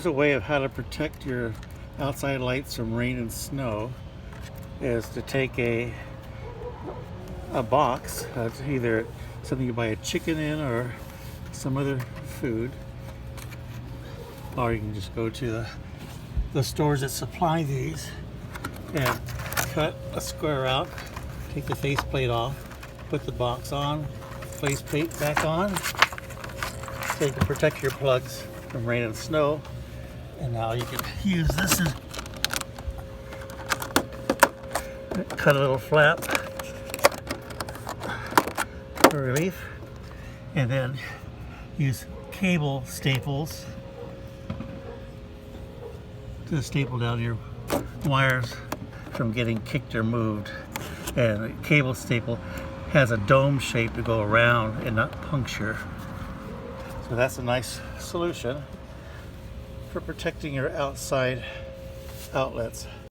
There's a way of how to protect your outside lights from rain and snow is to take a box, either something you buy a chicken in or some other food, or you can just go to the stores that supply these and cut a square out, take the faceplate off, put the box on, faceplate back on, so you can protect your plugs from rain and snow. And now you can use this and cut a little flap for relief, and then use cable staples to staple down your wires from getting kicked or moved. And the cable staple has a dome shape to go around and not puncture. So that's a nice solution for protecting your outside outlets.